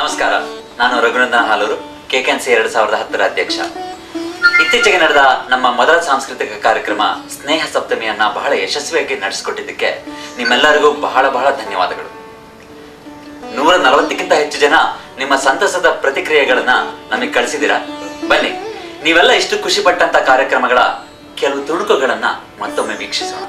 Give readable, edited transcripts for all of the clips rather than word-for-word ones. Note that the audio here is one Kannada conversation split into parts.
ನಮಸ್ಕಾರ, ನಾನು ರಘುನಂದನ್ ಹಾಲೂರು, KKNC 2010 ಅಧ್ಯಕ್ಷ. ಇತ್ತೀಚೆಗೆ ನಡೆದ ನಮ್ಮ ಮೊದಲ ಸಾಂಸ್ಕೃತಿಕ ಕಾರ್ಯಕ್ರಮ ಸ್ನೇಹ ಸಪ್ತಮಿಯನ್ನ ಬಹಳ ಯಶಸ್ವಿಯಾಗಿ ನಡೆಸಿಕೊಟ್ಟಿದ್ದಕ್ಕೆ ನಿಮ್ಮೆಲ್ಲರಿಗೂ ಬಹಳ ಬಹಳ ಧನ್ಯವಾದಗಳು. 140ಕ್ಕಿಂತ ಹೆಚ್ಚು ಜನ ನಿಮ್ಮ ಸಂತಸದ ಪ್ರತಿಕ್ರಿಯೆಗಳನ್ನ ನಮಗೆ ಕಳಿಸಿದ್ದೀರಾ. ಬನ್ನಿ, ನೀವೆಲ್ಲ ಇಷ್ಟು ಖುಷಿ ಪಟ್ಟಂತ ಕಾರ್ಯಕ್ರಮಗಳ ಕೆಲವು ತುಣುಕುಗಳನ್ನ ಮತ್ತೊಮ್ಮೆ ವೀಕ್ಷಿಸೋಣ.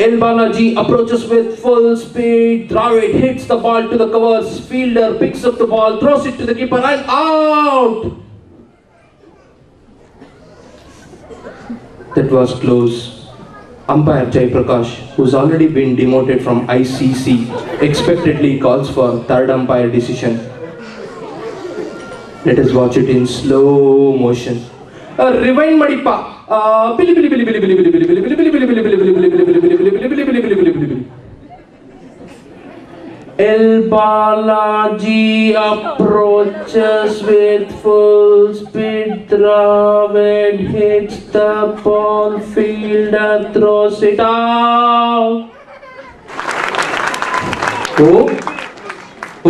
El Balaji approaches with full speed. Dravid hits the ball to the covers. Fielder picks up the ball, throws it to the keeper and out. That was close. Umpire Jai Prakash, who's already been demoted from ICC, expectedly calls for third umpire decision. Let us watch it in slow motion. Rewind Madipa. El Balaji approaches with full speed. Dravid hits the ball. Fielder throws it out. Oh,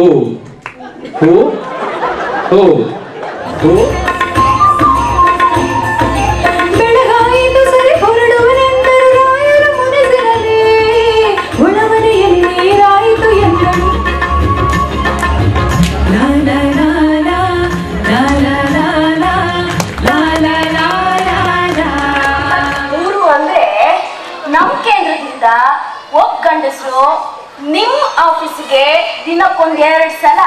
oh, oh, oh, oh. ಗಂಡಸರು ನಿಮ್ಮ ಆಫೀಸಿಗೆ ದಿನಕ್ಕೊಂದು 2 ಸಲ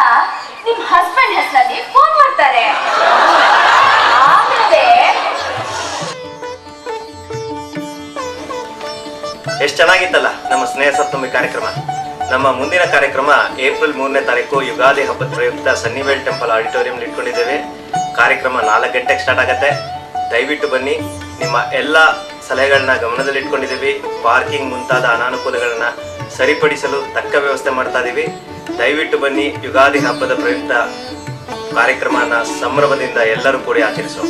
ನಿಮ್ಮ ಹಸ್ಬೆಂಡ್ ಹೆಸರಲ್ಲಿ ಫೋನ್ ಮಾಡ್ತಾರೆ. ಆಮೇಲೆ ಎಷ್ಟು ಚೆನ್ನಾಗಿತ್ತಲ್ಲ ನಮ್ಮ ಸ್ನೇಹ ಸಪ್ತಮಿ ಕಾರ್ಯಕ್ರಮ. ನಮ್ಮ ಮುಂದಿನ ಕಾರ್ಯಕ್ರಮ ಏಪ್ರಿಲ್ 3ನೇ ತಾರೀಕು ಯುಗಾದಿ ಹಬ್ಬದ ಪ್ರಯುಕ್ತ ಸನ್ನಿವೇಲ್ ಟೆಂಪಲ್ ಆಡಿಟೋರಿಯಂ ಇಟ್ಕೊಂಡಿದ್ದೇವೆ. ಕಾರ್ಯಕ್ರಮ 4 ಗಂಟೆಗೆ ಸ್ಟಾರ್ಟ್ ಆಗುತ್ತೆ. ದಯವಿಟ್ಟು ಬನ್ನಿ. ನಿಮ್ಮ ಎಲ್ಲ ಸಲಹೆಗಳನ್ನ ಗಮನದಲ್ಲಿಟ್ಕೊಂಡಿದ್ದೀವಿ. ಪಾರ್ಕಿಂಗ್ ಮುಂತಾದ ಅನಾನುಕೂಲಗಳನ್ನ ಸರಿಪಡಿಸಲು ತಕ್ಕ ವ್ಯವಸ್ಥೆ ಮಾಡ್ತಾ ಇದ್ದೀವಿ. ದಯವಿಟ್ಟು ಬನ್ನಿ. ಯುಗಾದಿ ಹಬ್ಬದ ಪ್ರಯುಕ್ತ ಕಾರ್ಯಕ್ರಮನ ಸಂಭ್ರಮದಿಂದ ಎಲ್ಲರೂ ಕೂಡಿ ಆಚರಿಸೋಣ.